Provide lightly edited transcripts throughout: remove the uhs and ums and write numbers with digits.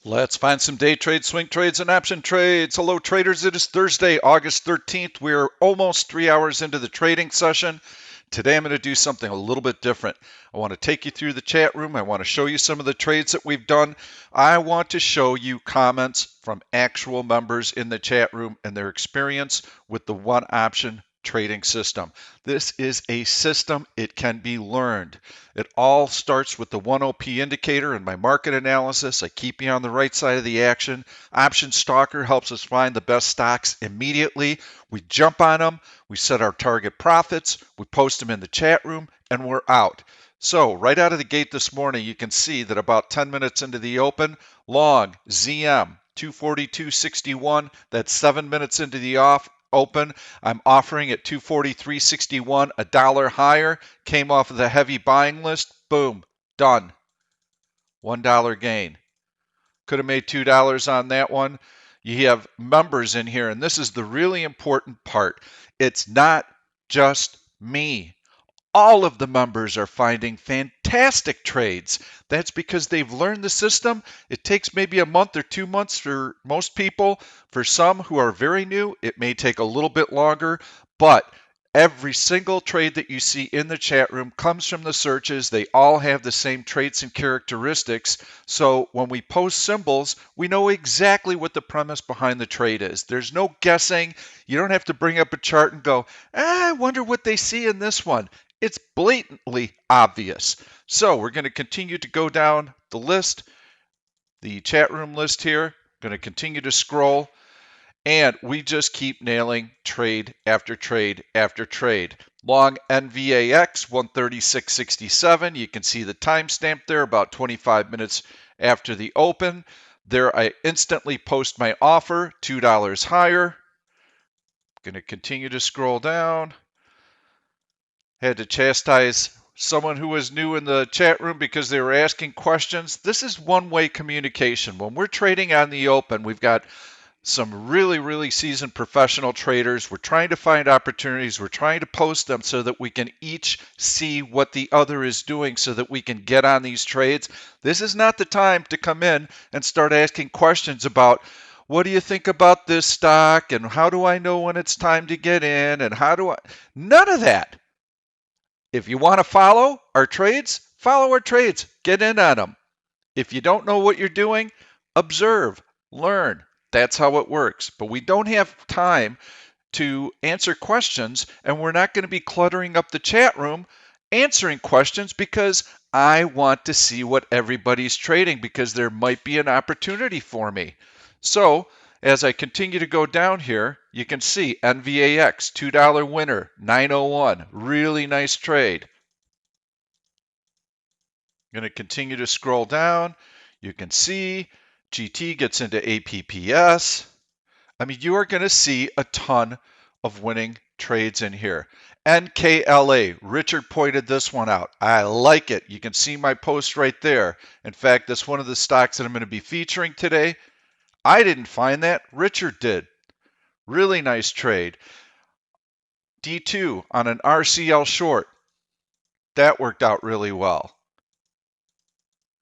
Let's find some day trades, swing trades, and option trades. Hello, traders. It is Thursday, August 13th. We're almost 3 hours into the trading session. Today, I'm going to do something a little bit different. I want to take you through the chat room. I want to show you some of the trades that we've done. I want to show you comments from actual members in the chat room and their experience with the one option trading system. This is a system. It can be learned. It all starts with the 1OP indicator and my market analysis. I keep you on the right side of the action. Option Stalker helps us find the best stocks immediately. We jump on them. We set our target profits. We post them in the chat room, and we're out. So right out of the gate this morning, you can see that about 10 minutes into the open, long ZM 242.61. That's 7 minutes into the open. I'm offering at 243.61, a dollar higher. Came off of the heavy buying list. Boom, done. $1 gain. Could have made $2 on that one. You have members in here, and this is the really important part. It's not just me. All of the members are finding fantastic trades. That's because they've learned the system. It takes maybe a month or 2 months for most people. For some who are very new, it may take a little bit longer, but every single trade that you see in the chat room comes from the searches. They all have the same traits and characteristics. So when we post symbols, we know exactly what the premise behind the trade is. There's no guessing. You don't have to bring up a chart and go, I wonder what they see in this one. It's blatantly obvious. So we're going to continue to go down the list, the chat room list here. Going to continue to scroll. And we just keep nailing trade after trade after trade. Long NVAX 136.67. You can see the timestamp there, about 25 minutes after the open. There I instantly post my offer, $2 higher. Going to continue to scroll down. Had to chastise someone who was new in the chat room because they were asking questions. This is one-way communication. When we're trading on the open, we've got some really seasoned professional traders. We're trying to find opportunities. We're trying to post them so that we can each see what the other is doing so that we can get on these trades. This is not the time to come in and start asking questions about, what do you think about this stock? And how do I know when it's time to get in? And how do I? None of that. If you want to follow our trades, follow our trades. Get in on them. If you don't know what you're doing, observe, learn. That's how it works. But we don't have time to answer questions, and we're not going to be cluttering up the chat room answering questions because I want to see what everybody's trading because there might be an opportunity for me. So as I continue to go down here, you can see NVAX, $2 winner, 901. Really nice trade. I'm going to continue to scroll down. You can see GT gets into APPS. I mean, you are going to see a ton of winning trades in here. NKLA, Richard pointed this one out. I like it. You can see my post right there. In fact, that's one of the stocks that I'm going to be featuring today. I didn't find that. Richard did. Really nice trade. D2 on an RCL short. That worked out really well.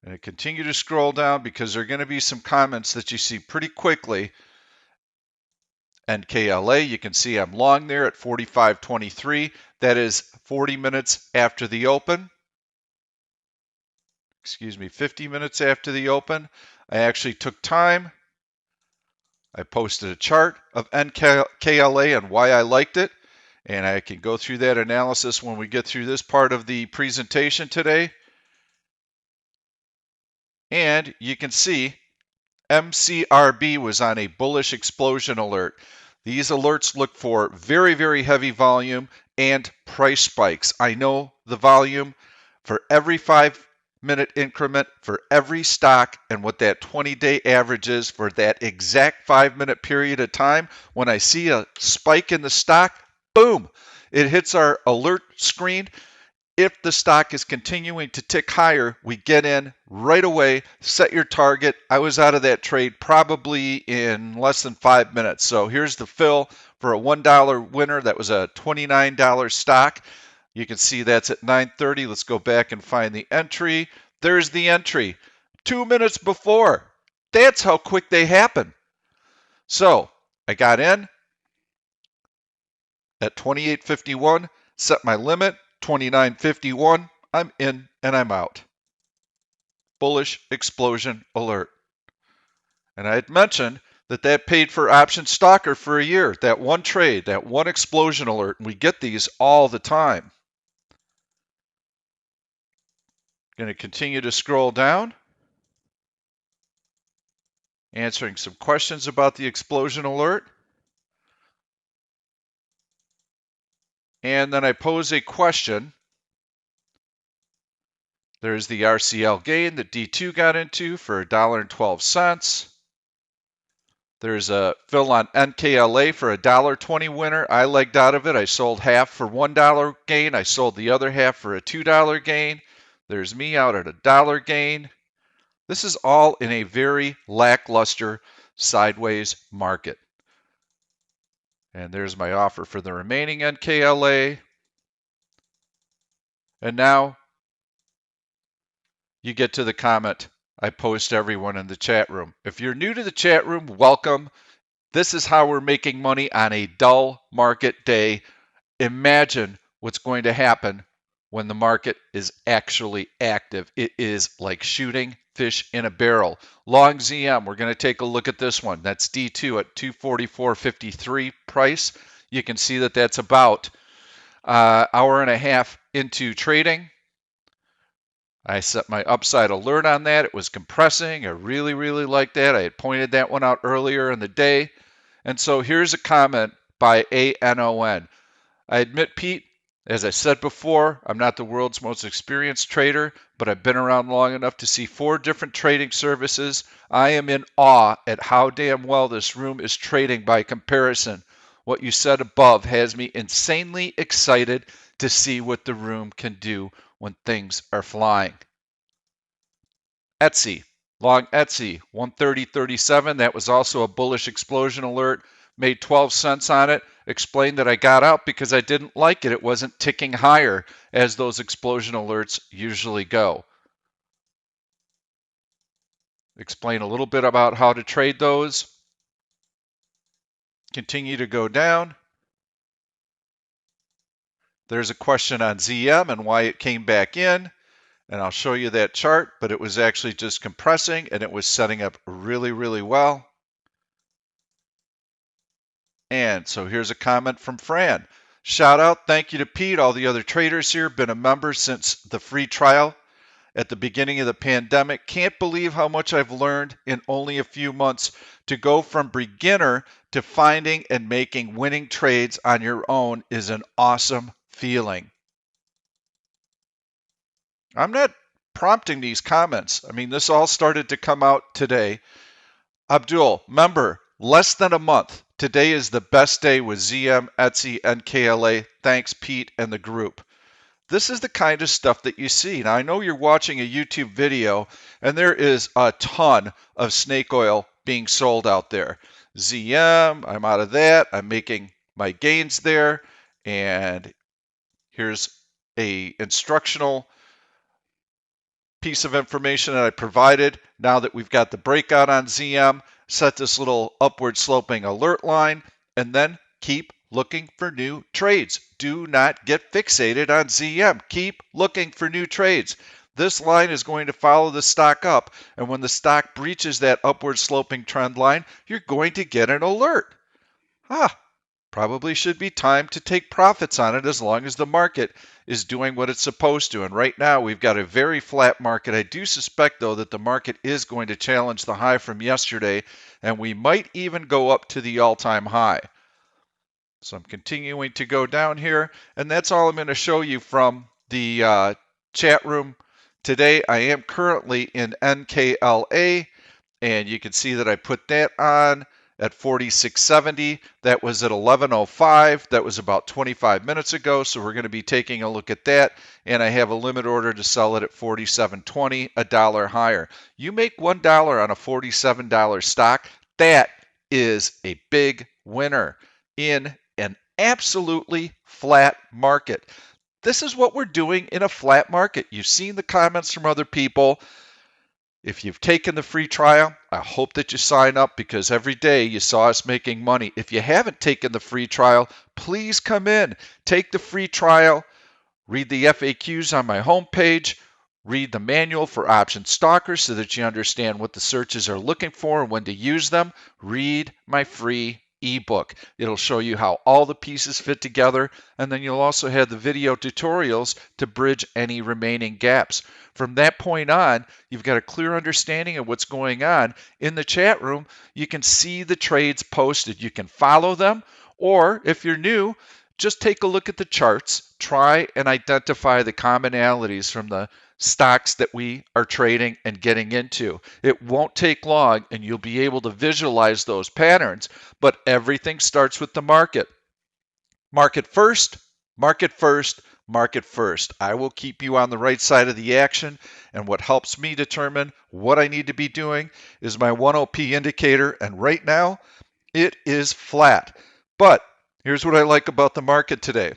I'm going to continue to scroll down because there are going to be some comments that you see pretty quickly. NKLA, you can see I'm long there at 45.23. That is 40 minutes after the open. 50 minutes after the open. I actually took time. I posted a chart of NKLA and why I liked it. And I can go through that analysis when we get through this part of the presentation today. And you can see MCRB was on a bullish explosion alert. These alerts look for very heavy volume and price spikes. I know the volume for every 5-minute increment for every stock and what that 20-day average is for that exact 5-minute period of time. When I see a spike in the stock, boom, it hits our alert screen. If the stock is continuing to tick higher, we get in right away, set your target. I was out of that trade probably in less than 5 minutes. So here's the fill for a $1 winner. That was a $29 stock. You can see that's at 9:30. Let's go back and find the entry. There's the entry. 2 minutes before. That's how quick they happen. So I got in at 28.51, set my limit, 29.51. I'm in and I'm out. Bullish explosion alert. And I had mentioned that paid for option stalker for a year. That one trade, that one explosion alert. And we get these all the time. Going to continue to scroll down. Answering some questions about the explosion alert. And then I pose a question. There's the RCL gain that D2 got into for $1.12. There's a fill on NKLA for $1.20 winner. I legged out of it. I sold half for $1 gain. I sold the other half for a $2 gain. There's me out at $1 gain. This is all in a very lackluster sideways market. And there's my offer for the remaining NKLA. And now you get to the comment I post to everyone in the chat room. If you're new to the chat room, welcome. This is how we're making money on a dull market day. Imagine what's going to happen when the market is actually active. It is like shooting fish in a barrel. Long ZM, we're going to take a look at this one. That's D2 at 244.53 price. You can see that that's about hour and a half into trading. I set my upside alert on that. It was compressing. I really, really like that. I had pointed that one out earlier in the day. And so here's a comment by ANON. I admit, Pete, as I said before, I'm not the world's most experienced trader, but I've been around long enough to see 4 different trading services. I am in awe at how damn well this room is trading by comparison. What you said above has me insanely excited to see what the room can do when things are flying. Etsy, long Etsy, 130.37. That was also a bullish explosion alert. Made 12 cents on it. Explained that I got out because I didn't like it. It wasn't ticking higher as those explosion alerts usually go. Explain a little bit about how to trade those. Continue to go down. There's a question on ZM and why it came back in. And I'll show you that chart, but it was actually just compressing and it was setting up really, really well. And so here's a comment from Fran. Shout out, thank you to Pete, all the other traders here, been a member since the free trial at the beginning of the pandemic. Can't believe how much I've learned in only a few months. To go from beginner to finding and making winning trades on your own is an awesome feeling. I'm not prompting these comments. I mean, this all started to come out today. Abdul, member, less than a month. Today is the best day with ZM, Etsy, and KLA. Thanks, Pete, and the group. This is the kind of stuff that you see. Now, I know you're watching a YouTube video, and there is a ton of snake oil being sold out there. ZM, I'm out of that. I'm making my gains there. And here's a instructional piece of information that I provided. Now that we've got the breakout on ZM, set this little upward sloping alert line, and then keep looking for new trades. Do not get fixated on ZM. Keep looking for new trades. This line is going to follow the stock up, and when the stock breaches that upward sloping trend line, you're going to get an alert. Probably should be time to take profits on it as long as the market is doing what it's supposed to. And right now we've got a very flat market. I do suspect, though, that the market is going to challenge the high from yesterday, and we might even go up to the all-time high. So I'm continuing to go down here, and that's all I'm going to show you from the chat room today. I am currently in NKLA, and you can see that I put that on at 46.70. That was at 11.05. That was about 25 minutes ago. So we're going to be taking a look at that. And I have a limit order to sell it at 47.20, a dollar higher. You make $1 on a $47 stock. That is a big winner in an absolutely flat market. This is what we're doing in a flat market. You've seen the comments from other people. If you've taken the free trial, I hope that you sign up because every day you saw us making money. If you haven't taken the free trial, please come in, take the free trial, read the FAQs on my homepage, read the manual for option stalkers so that you understand what the searches are looking for and when to use them. Read my free ebook. It'll show you how all the pieces fit together, and then you'll also have the video tutorials to bridge any remaining gaps. From that point on, you've got a clear understanding of what's going on. In the chat room, you can see the trades posted. You can follow them, or if you're new, just take a look at the charts, try and identify the commonalities from the stocks that we are trading and getting into. It won't take long and you'll be able to visualize those patterns, but everything starts with the market. Market first, market first, market first. I will keep you on the right side of the action, and what helps me determine what I need to be doing is my 1OP indicator, and right now it is flat. But here's what I like about the market today.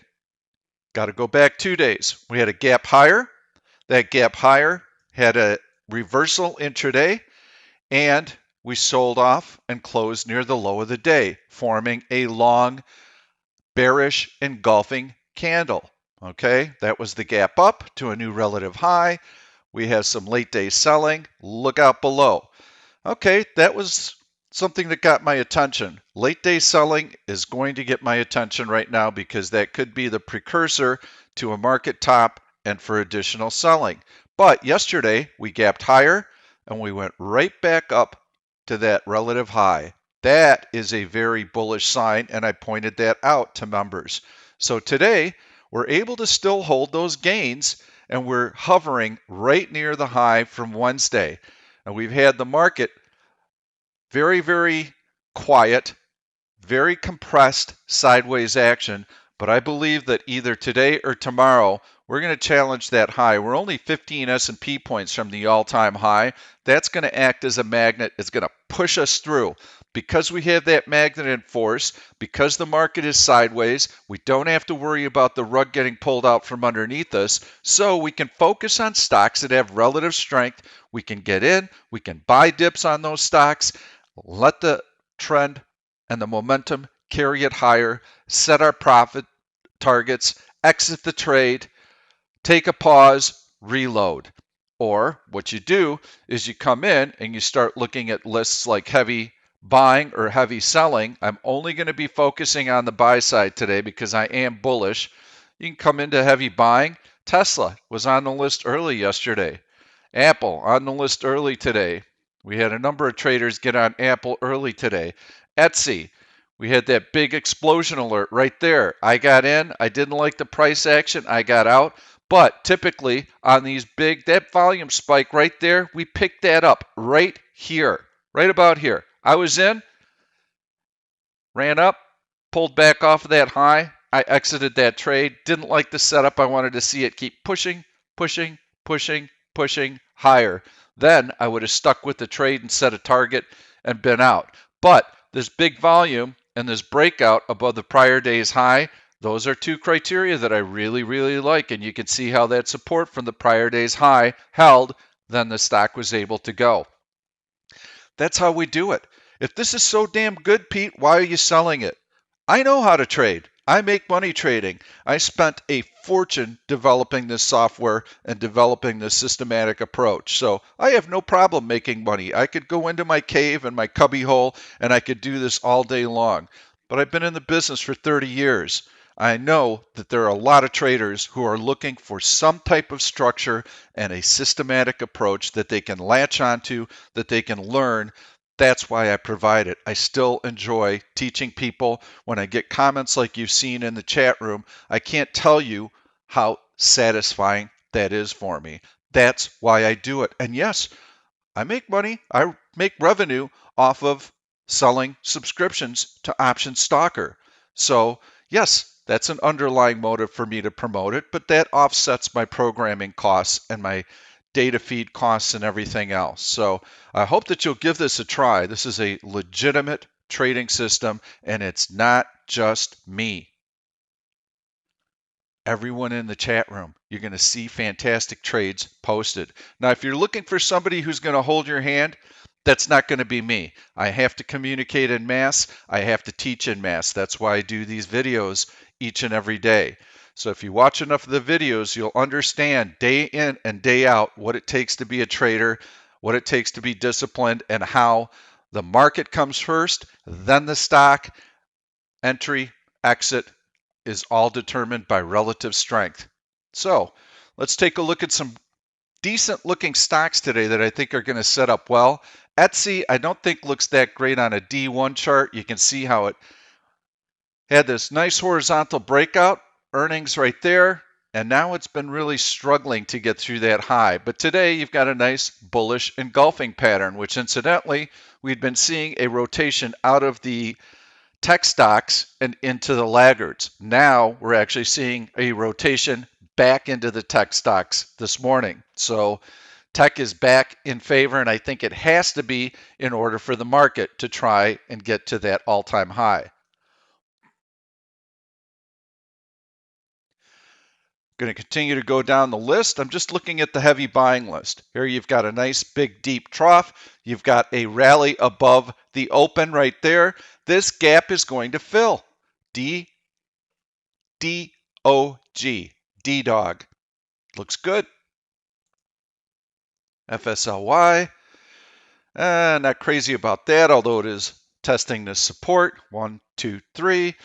Got to go back 2 days. We had a gap higher. That gap higher had a reversal intraday, and we sold off and closed near the low of the day, forming a long bearish engulfing candle. Okay, that was the gap up to a new relative high. We have some late day selling. Look out below. Okay, that was something that got my attention. Late day selling is going to get my attention right now because that could be the precursor to a market top and for additional selling. But yesterday we gapped higher and we went right back up to that relative high. That is a very bullish sign, and I pointed that out to members. So today we're able to still hold those gains, and we're hovering right near the high from Wednesday. And we've had the market very, very quiet, very compressed sideways action, but I believe that either today or tomorrow we're going to challenge that high. We're only 15 S&P points from the all-time high. That's going to act as a magnet. It's going to push us through. Because we have that magnet in force, because the market is sideways, we don't have to worry about the rug getting pulled out from underneath us, so we can focus on stocks that have relative strength. We can get in, we can buy dips on those stocks, let the trend and the momentum carry it higher, set our profit targets, exit the trade, take a pause, reload. Or what you do is you come in and you start looking at lists like heavy buying or heavy selling. I'm only going to be focusing on the buy side today because I am bullish. You can come into heavy buying. Tesla was on the list early yesterday. Apple on the list early today. We had a number of traders get on Apple early today. Etsy, we had that big explosion alert right there. I got in. I didn't like the price action. I got out. But typically on these big, that volume spike right there, we picked that up right here, right about here. I was in, ran up, pulled back off of that high. I exited that trade. Didn't like the setup. I wanted to see it keep pushing, pushing, pushing, pushing higher. Then I would have stuck with the trade and set a target and been out. But this big volume and this breakout above the prior day's high, those are two criteria that I really, really like. And you can see how that support from the prior day's high held, then the stock was able to go. That's how we do it. If this is so damn good, Pete, why are you selling it? I know how to trade. I make money trading. I spent a fortune developing this software and developing this systematic approach. So I have no problem making money. I could go into my cave and my cubby hole and I could do this all day long. But I've been in the business for 30 years. I know that there are a lot of traders who are looking for some type of structure and a systematic approach that they can latch onto, that they can learn. That's why I provide it. I still enjoy teaching people. When I get comments like you've seen in the chat room, I can't tell you how satisfying that is for me. That's why I do it. And yes, I make money. I make revenue off of selling subscriptions to Option Stalker. So yes, that's an underlying motive for me to promote it, but that offsets my programming costs and my data feed costs and everything else. So I hope that you'll give this a try. This is a legitimate trading system, and it's not just me. everyone in the chat room. You're going to see fantastic trades posted. Now, if you're looking for somebody who's going to hold your hand, that's not going to be me. I have to communicate in mass. I have to teach in mass. That's why I do these videos each and every day. So if you watch enough of the videos, you'll understand day in and day out what it takes to be a trader, what it takes to be disciplined, and how the market comes first, then the stock, entry, exit, is all determined by relative strength. So let's take a look at some decent looking stocks today that I think are going to set up well. Etsy, I don't think looks that great on a D1 chart. You can see how it had this nice horizontal breakout, earnings right there, and now it's been really struggling to get through that high. But today you've got a nice bullish engulfing pattern, which incidentally, we'd been seeing a rotation out of the tech stocks and into the laggards. Now we're actually seeing a rotation back into the tech stocks this morning. So tech is back in favor, and I think it has to be in order for the market to try and get to that all-time high. Going to continue to go down the list. I'm just looking at the heavy buying list. Here you've got a nice big deep trough. You've got a rally above the open right there. This gap is going to fill. D-O-G. D-Dog. Looks good. FSLY. Not crazy about that, although it is testing this support. 1, 2, 3.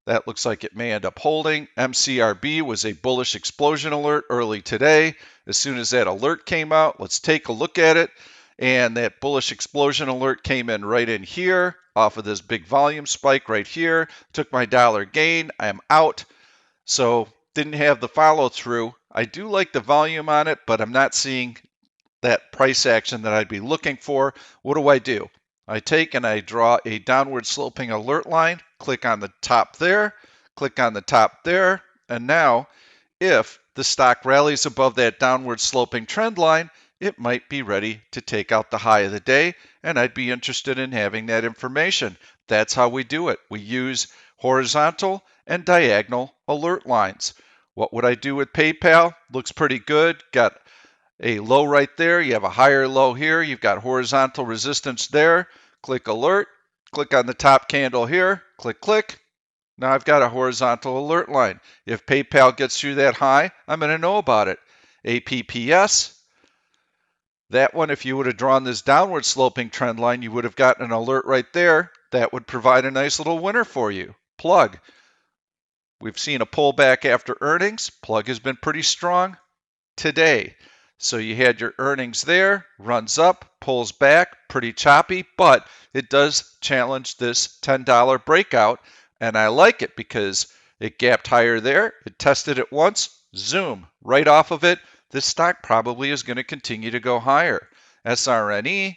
That looks like it may end up holding. MCRB was a bullish explosion alert early today. As soon as that alert came out, let's take a look at it. And that bullish explosion alert came in right in here off of this big volume spike right here. Took my dollar gain. I'm out. So didn't have the follow through. I do like the volume on it, but I'm not seeing that price action that I'd be looking for. What do? I take and I draw a downward sloping alert line, click on the top there, click on the top there, and now if the stock rallies above that downward sloping trend line, it might be ready to take out the high of the day, and I'd be interested in having that information. That's how we do it. We use horizontal and diagonal alert lines. What would I do with PayPal? Looks pretty good. Got a low right there. You have a higher low here. You've got horizontal resistance there. Click alert. Click on the top candle here. Click, click. Now I've got a horizontal alert line. If PayPal gets through that high, I'm going to know about it. APPS. That one, if you would have drawn this downward sloping trend line, you would have gotten an alert right there. That would provide a nice little winner for you. Plug. We've seen a pullback after earnings. Plug has been pretty strong today. So you had your earnings there, runs up, pulls back, pretty choppy, but it does challenge this $10 breakout, and I like it because it gapped higher there, it tested it once, zoom, right off of it. This stock probably is going to continue to go higher. SRNE,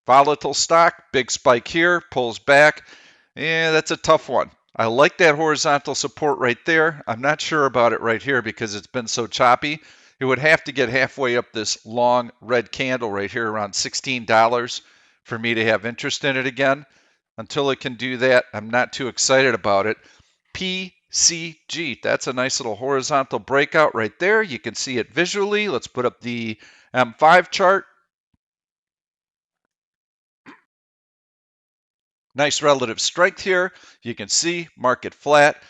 volatile stock, big spike here, pulls back. Yeah, that's a tough one. I like that horizontal support right there. I'm not sure about it right here because it's been so choppy. It would have to get halfway up this long red candle right here around $16 for me to have interest in it again. Until it can do that, I'm not too excited about it. PCG, that's a nice little horizontal breakout right there. You can see it visually. Let's put up the M5 chart. Nice relative strength here. You can see market flat,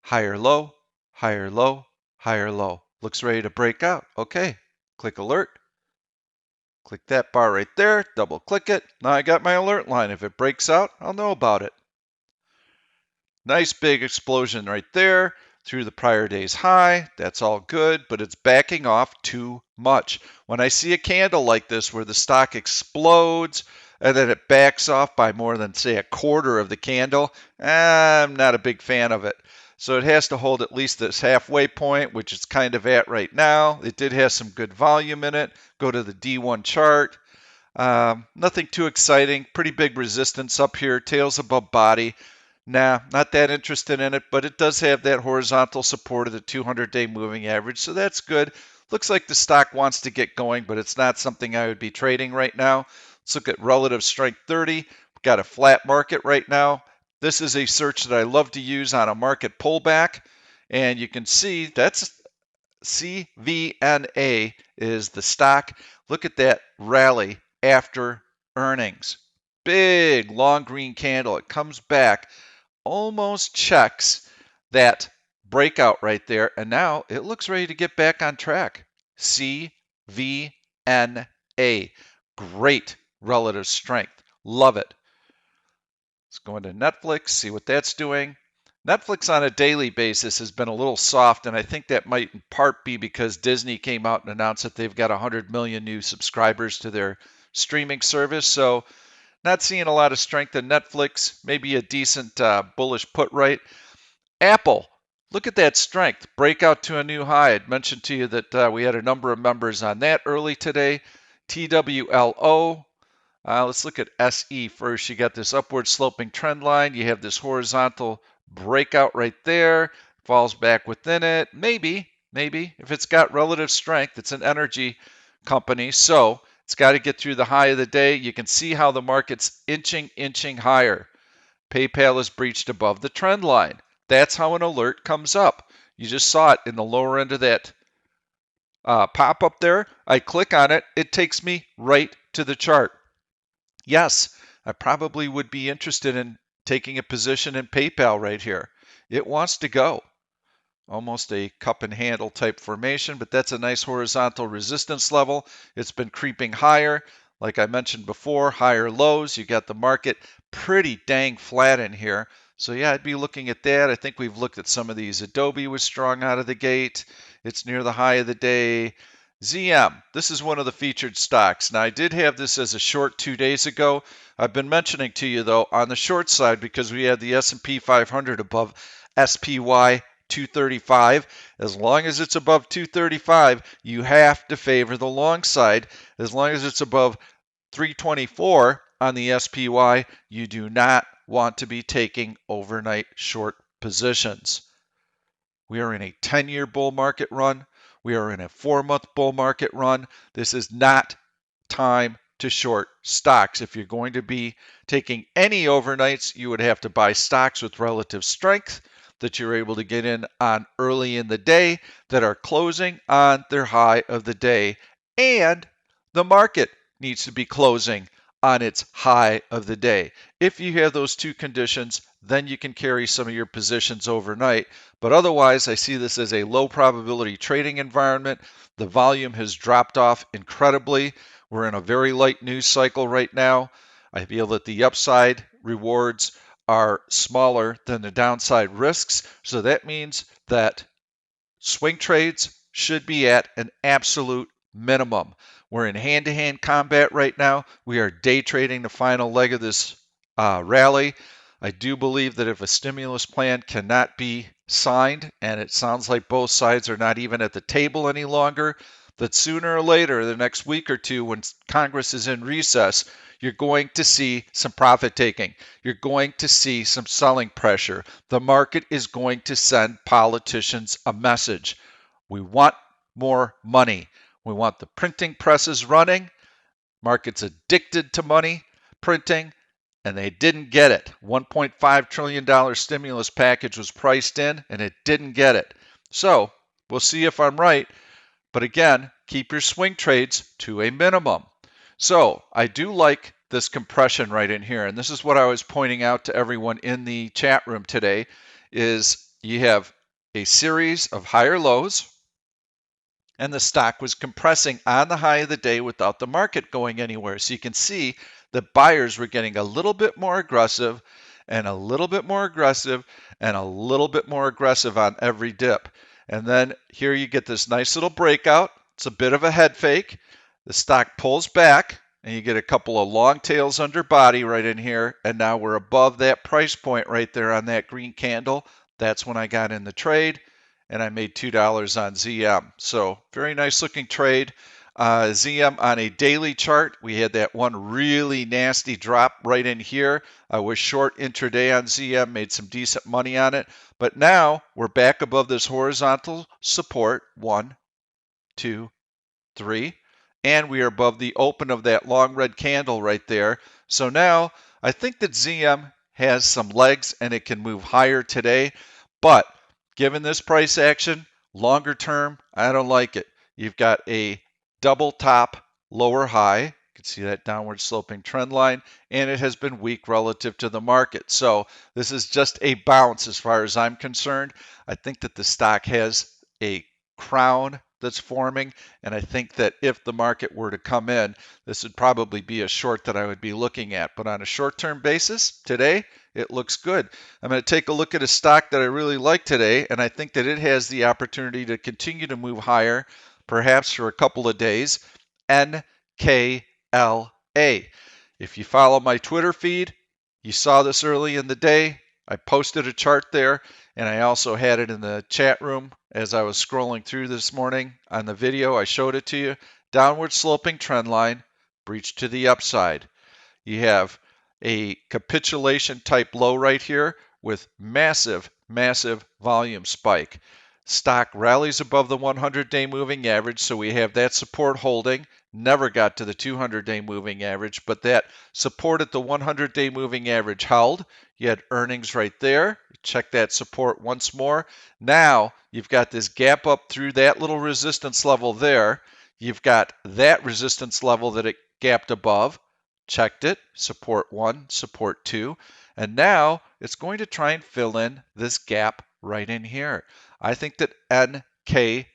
higher low, higher low, higher low. Looks ready to break out. Okay, click alert. Click that bar right there, double click it. Now I got my alert line. If it breaks out, I'll know about it. Nice big explosion right there through the prior day's high. That's all good, but it's backing off too much. When I see a candle like this where the stock explodes and then it backs off by more than, say, a quarter of the candle, I'm not a big fan of it. So it has to hold at least this halfway point, which it's kind of at right now. It did have some good volume in it. Go to the D1 chart. Nothing too exciting. Pretty big resistance up here. Tails above body. Nah, not that interested in it, but it does have that horizontal support of the 200-day moving average, so that's good. Looks like the stock wants to get going, but it's not something I would be trading right now. Let's look at relative strength 30. We've got a flat market right now. This is a search that I love to use on a market pullback, And you can see that's CVNA is the stock. Look at that rally after earnings. Big long green candle. It comes back, almost checks that breakout right there, and now it looks ready to get back on track. CVNA. Great relative strength. Love it. Let's go into Netflix, see what that's doing. Netflix on a daily basis has been a little soft, and I think that might in part be because Disney came out and announced that they've got 100 million new subscribers to their streaming service. So, not seeing a lot of strength in Netflix. Maybe a decent bullish put right. Apple, look at that strength. Breakout to a new high. I'd mentioned to you that we had a number of members on that early today. TWLO, let's look at SE first. You got this upward sloping trend line. You have this horizontal breakout right there. Falls back within it. Maybe. If it's got relative strength, it's an energy company. So it's got to get through the high of the day. You can see how the market's inching higher. PayPal is breached above the trend line. That's how an alert comes up. You just saw it in the lower end of that pop up there. I click on it. It takes me right to the chart. Yes, I probably would be interested in taking a position in PayPal right here. It wants to go. Almost a cup and handle type formation, but that's a nice horizontal resistance level. It's been creeping higher. Like I mentioned before, higher lows. You got the market pretty dang flat in here. So yeah, I'd be looking at that. I think we've looked at some of these. Adobe was strong out of the gate. It's near the high of the day. ZM, this is one of the featured stocks. Now, I did have this as a short 2 days ago. I've been mentioning to you, though, on the short side because we had the S&P 500 above SPY 235. As long as it's above 235, you have to favor the long side. As long as it's above 324 on the SPY, you do not want to be taking overnight short positions. We are in a 10-year bull market run. We are in a 4-month bull market run. This is not time to short stocks. If you're going to be taking any overnights, you would have to buy stocks with relative strength that you're able to get in on early in the day that are closing on their high of the day. And the market needs to be closing on its high of the day. If you have those two conditions, then you can carry some of your positions overnight. But otherwise, I see this as a low probability trading environment. The volume has dropped off incredibly. We're in a very light news cycle right now. I feel that the upside rewards are smaller than the downside risks. So that means that swing trades should be at an absolute minimum. We're in hand-to-hand combat right now. We are day trading the final leg of this rally. I do believe that if a stimulus plan cannot be signed, and it sounds like both sides are not even at the table any longer, that sooner or later, the next week or two, when Congress is in recess, you're going to see some profit taking. You're going to see some selling pressure. The market is going to send politicians a message. We want more money. We want the printing presses running. Market's addicted to money printing, and they didn't get it. $1.5 trillion stimulus package was priced in, and it didn't get it. So we'll see if I'm right. But again, keep your swing trades to a minimum. So I do like this compression right in here. And this is what I was pointing out to everyone in the chat room today is you have a series of higher lows, and the stock was compressing on the high of the day without the market going anywhere. So you can see that buyers were getting a little bit more aggressive and a little bit more aggressive and a little bit more aggressive on every dip. And then here you get this nice little breakout. It's a bit of a head fake. The stock pulls back and you get a couple of long tails under body right in here. And now we're above that price point right there on that green candle. That's when I got in the trade and I made $2 on ZM. So very nice looking trade. ZM on a daily chart, we had that one really nasty drop right in here. I was short intraday on ZM, made some decent money on it. But now we're back above this horizontal support. 1, 2, 3. And we are above the open of that long red candle right there. So now I think that ZM has some legs and it can move higher today. But Given this price action, longer term, I don't like it. You've got a double top lower high. You can see that downward sloping trend line, and it has been weak relative to the market. So this is just a bounce as far as I'm concerned. I think that the stock has a crown that's forming, and I think that if the market were to come in, this would probably be a short that I would be looking at. But on a short-term basis, today, it looks good. I'm going to take a look at a stock that I really like today, and I think that it has the opportunity to continue to move higher, perhaps for a couple of days. NKLA. If you follow my Twitter feed, you saw this early in the day. I posted a chart there, and I also had it in the chat room as I was scrolling through this morning on the video. I showed it to you. Downward sloping trend line, breach to the upside. You have a capitulation type low right here with massive, massive volume spike. Stock rallies above the 100-day moving average, so we have that support holding. Never got to the 200-day moving average, but that support at the 100-day moving average held. You had earnings right there. Check that support once more. Now you've got this gap up through that little resistance level there. You've got that resistance level that it gapped above. Checked it, support 1, support 2, and now it's going to try and fill in this gap right in here. I think that NKLA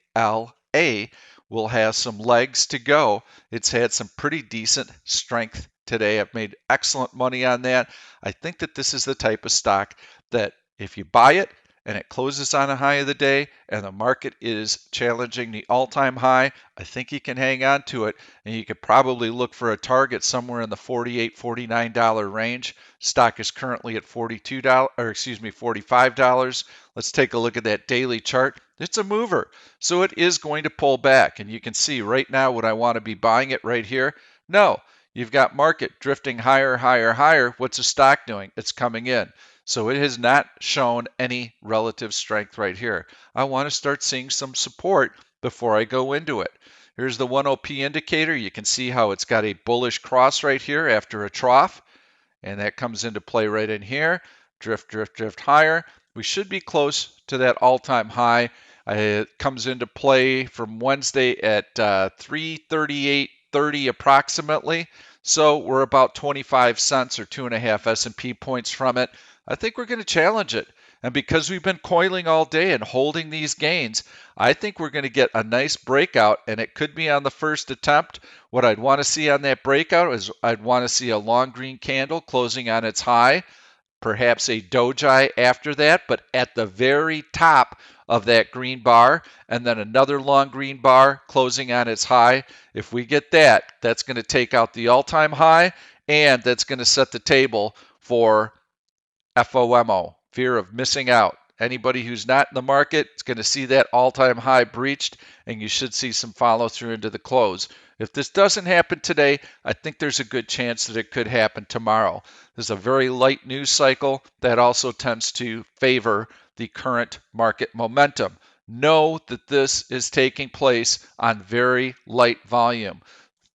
will have some legs to go. It's had some pretty decent strength today. I've made excellent money on that. I think that this is the type of stock that if you buy it and it closes on a high of the day and the market is challenging the all-time high, I think you can hang on to it, and you could probably look for a target somewhere in the $48, $49 range. Stock is currently at $45. Let's take a look at that daily chart. It's a mover, so it is going to pull back, and you can see right now would I want to be buying it right here? No. You've got market drifting higher, higher, higher. What's the stock doing? It's coming in. So it has not shown any relative strength right here. I want to start seeing some support before I go into it. Here's the 10p indicator. You can see how it's got a bullish cross right here after a trough, and that comes into play right in here. Drift, drift, drift higher. We should be close to that all-time high. It comes into play from Wednesday at 338.30 approximately. So we're about 25 cents or 2.5 S&P points from it. I think we're going to challenge it. And because we've been coiling all day and holding these gains, I think we're going to get a nice breakout, and it could be on the first attempt. What I'd want to see on that breakout is I'd want to see a long green candle closing on its high, perhaps a doji after that, but at the very top of that green bar, and then another long green bar closing on its high. If we get that, that's going to take out the all-time high, and that's going to set the table for FOMO, fear of missing out. Anybody who's not in the market is going to see that all-time high breached, and you should see some follow-through into the close. If this doesn't happen today, I think there's a good chance that it could happen tomorrow. There's a very light news cycle that also tends to favor the current market momentum. Know that this is taking place on very light volume.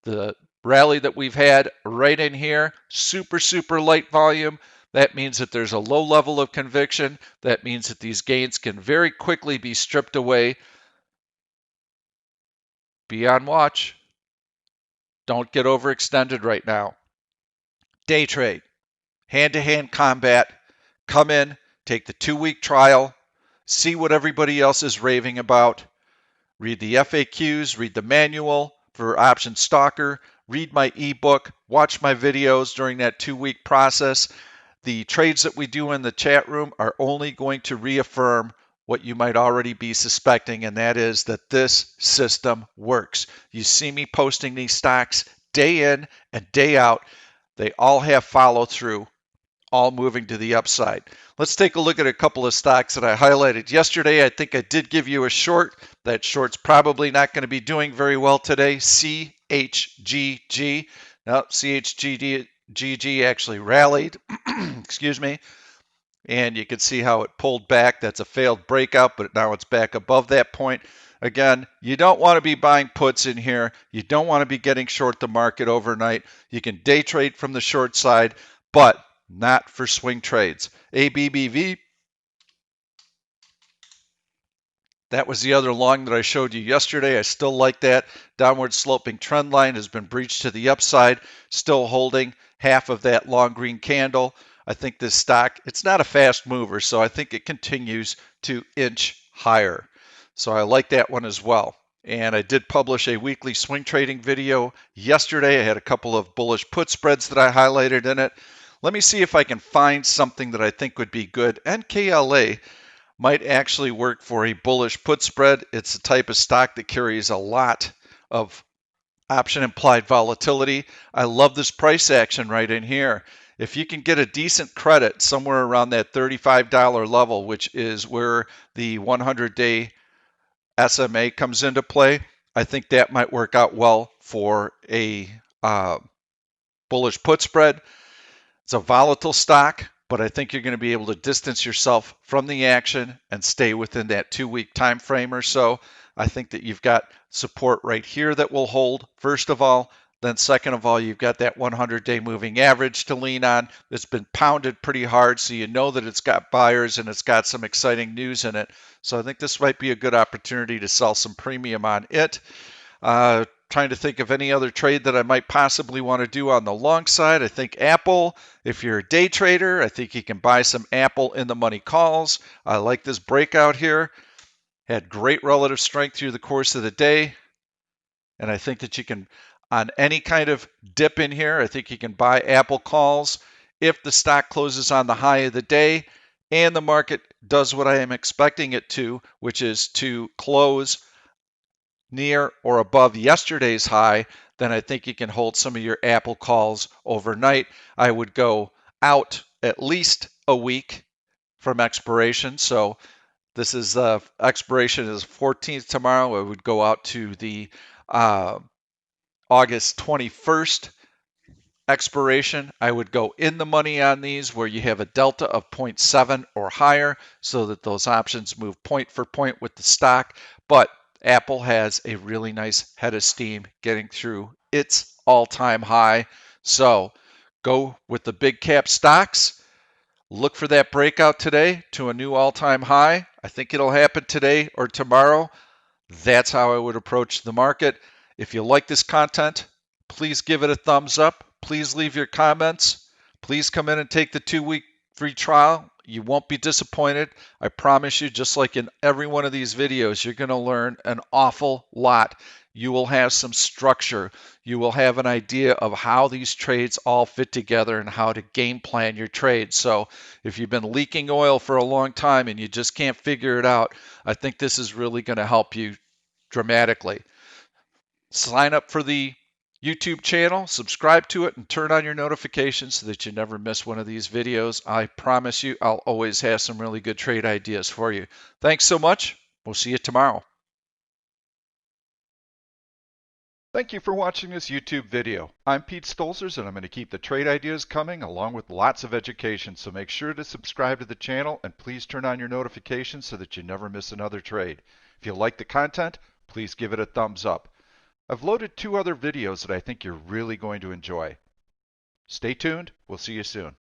The rally that we've had right in here, super, super light volume. That means that there's a low level of conviction. That means that these gains can very quickly be stripped away. Be on watch. Don't get overextended right now. Day trade, hand-to-hand combat. Come in, take the 2-week trial, see what everybody else is raving about. Read the FAQs, read the manual for Option Stalker, read my ebook, watch my videos during that 2-week process. The trades that we do in the chat room are only going to reaffirm what you might already be suspecting, and that is that this system works. You see me posting these stocks day in and day out. They all have follow through, all moving to the upside. Let's take a look at a couple of stocks that I highlighted yesterday. I think I did give you a short. That short's probably not going to be doing very well today. CHGG. Now, CHGG actually rallied, excuse me, and you can see how it pulled back. That's a failed breakout, but now it's back above that point. Again, you don't want to be buying puts in here. You don't want to be getting short the market overnight. You can day trade from the short side, but not for swing trades. ABBV That was the other long that I showed you yesterday. I still like that. Downward sloping trend line has been breached to the upside, still holding half of that long green candle. I think this stock, it's not a fast mover, so I think it continues to inch higher. So I like that one as well. And I did publish a weekly swing trading video yesterday. I had a couple of bullish put spreads that I highlighted in it. Let me see if I can find something that I think would be good. NKLA might actually work for a bullish put spread. It's a type of stock that carries a lot of option implied volatility. I love this price action right in here. If you can get a decent credit somewhere around that $35 level, which is where the 100-day SMA comes into play, I think that might work out well for a bullish put spread. It's a volatile stock, but I think you're going to be able to distance yourself from the action and stay within that 2-week time frame or so. I think that you've got support right here that will hold, first of all. Then second of all, you've got that 100-day moving average to lean on that's been pounded pretty hard, so you know that it's got buyers and it's got some exciting news in it. So I think this might be a good opportunity to sell some premium on it. Trying to think of any other trade that I might possibly want to do on the long side. I think Apple, if you're a day trader, I think you can buy some Apple in the money calls. I like this breakout here. Had great relative strength through the course of the day. And I think that you can, on any kind of dip in here, I think you can buy Apple calls if the stock closes on the high of the day and the market does what I am expecting it to, which is to close near or above yesterday's high, then I think you can hold some of your Apple calls overnight. I would go out at least a week from expiration. So this is expiration is 14th tomorrow. I would go out to the August 21st expiration. I would go in the money on these where you have a delta of 0.7 or higher so that those options move point for point with the stock. But Apple has a really nice head of steam getting through its all-time high. So go with the big cap stocks. Look for that breakout today to a new all-time high. I think it'll happen today or tomorrow. That's how I would approach the market. If you like this content, please give it a thumbs up. Please leave your comments. Please come in and take the 2-week free trial. You won't be disappointed. I promise you, just like in every one of these videos, you're going to learn an awful lot. You will have some structure. You will have an idea of how these trades all fit together and how to game plan your trades. So if you've been leaking oil for a long time and you just can't figure it out, I think this is really going to help you dramatically. Sign up for the YouTube channel, subscribe to it, and turn on your notifications so that you never miss one of these videos. I promise you, I'll always have some really good trade ideas for you. Thanks so much. We'll see you tomorrow. Thank you for watching this YouTube video. I'm Pete Stolzers, and I'm going to keep the trade ideas coming along with lots of education. So make sure to subscribe to the channel and please turn on your notifications so that you never miss another trade. If you like the content, please give it a thumbs up. I've loaded 2 other videos that I think you're really going to enjoy. Stay tuned. We'll see you soon.